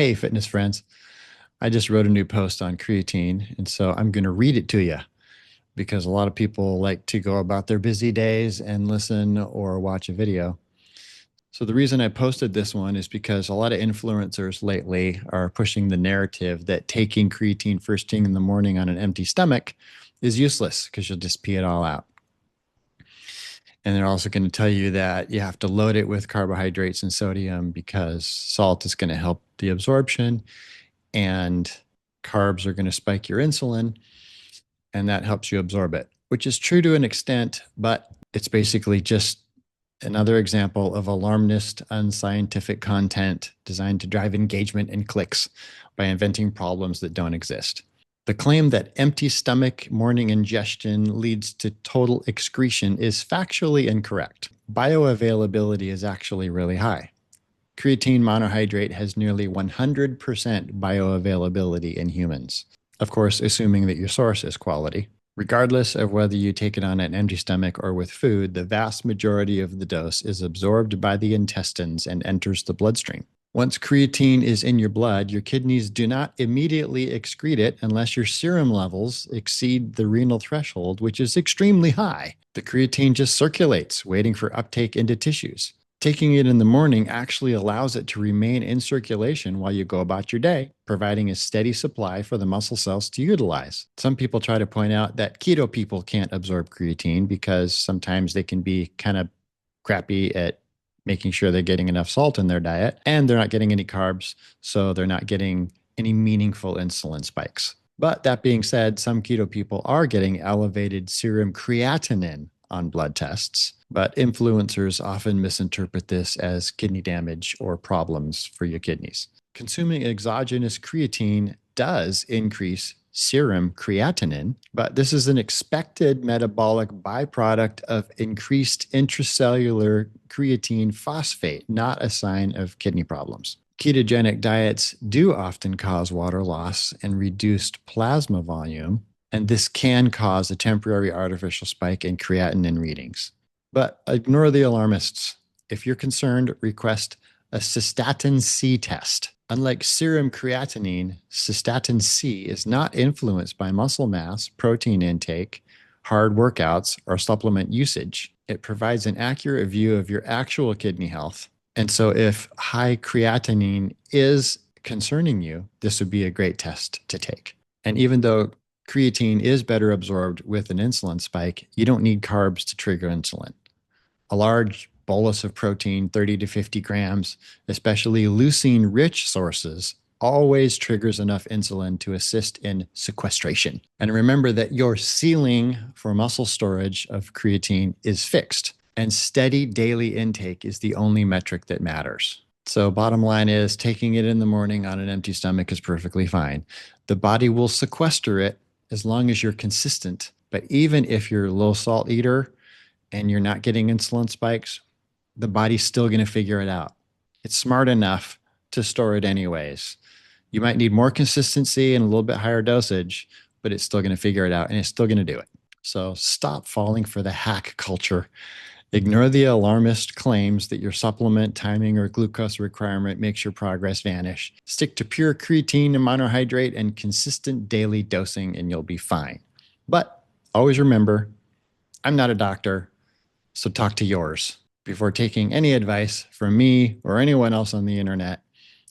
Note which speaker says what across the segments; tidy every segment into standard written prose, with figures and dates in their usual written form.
Speaker 1: Hey, fitness friends. I just wrote a new post on creatine, and so I'm going to read it to you because a lot of people like to go about their busy days and listen or watch a video. So the reason I posted this one is because a lot of influencers lately are pushing the narrative that taking creatine first thing in the morning on an empty stomach is useless because you'll just pee it all out. And they're also going to tell you that you have to load it with carbohydrates and sodium because salt is going to help the absorption and carbs are going to spike your insulin and that helps you absorb it, which is true to an extent, but it's basically just another example of alarmist, unscientific content designed to drive engagement and clicks by inventing problems that don't exist. The claim that empty stomach morning ingestion leads to total excretion is factually incorrect. Bioavailability is actually really high. Creatine monohydrate has nearly 100% bioavailability in humans. Of course, assuming that your source is quality. Regardless of whether you take it on an empty stomach or with food, the vast majority of the dose is absorbed by the intestines and enters the bloodstream. Once creatine is in your blood, your kidneys do not immediately excrete it unless your serum levels exceed the renal threshold, which is extremely high. The creatine just circulates, waiting for uptake into tissues. Taking it in the morning actually allows it to remain in circulation while you go about your day, providing a steady supply for the muscle cells to utilize. Some people try to point out that keto people can't absorb creatine because sometimes they can be kind of crappy at making sure they're getting enough salt in their diet and they're not getting any carbs, so they're not getting any meaningful insulin spikes. But that being said, some keto people are getting elevated serum creatinine on blood tests, but influencers often misinterpret this as kidney damage or problems for your kidneys. Consuming exogenous creatine does increase serum creatinine, but this is an expected metabolic byproduct of increased intracellular creatine phosphate, not a sign of kidney problems. Ketogenic diets do often cause water loss and reduced plasma volume, and this can cause a temporary artificial spike in creatinine readings. But ignore the alarmists. If you're concerned, request a Cystatin C test. Unlike serum creatinine, Cystatin C is not influenced by muscle mass, protein intake, hard workouts, or supplement usage. It provides an accurate view of your actual kidney health. And so if high creatinine is concerning you, this would be a great test to take. And even though creatine is better absorbed with an insulin spike, you don't need carbs to trigger insulin. A large bolus of protein, 30 to 50 grams, especially leucine-rich sources, always triggers enough insulin to assist in sequestration. And remember that your ceiling for muscle storage of creatine is fixed, and steady daily intake is the only metric that matters. So bottom line is taking it in the morning on an empty stomach is perfectly fine. The body will sequester it as long as you're consistent. But even if you're a low salt eater and you're not getting insulin spikes, the body's still going to figure it out. It's smart enough to store it anyways. You might need more consistency and a little bit higher dosage, but it's still going to figure it out and it's still going to do it. So stop falling for the hack culture. Ignore the alarmist claims that your supplement timing or glucose requirement makes your progress vanish. Stick to pure creatine and monohydrate and consistent daily dosing and you'll be fine. But always remember, I'm not a doctor, so talk to yours before taking any advice from me or anyone else on the internet,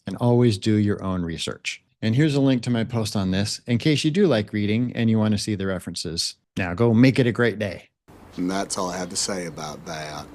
Speaker 1: and always do your own research. And here's a link to my post on this in case you do like reading and you want to see the references. Now go make it a great day.
Speaker 2: And that's all I have to say about that.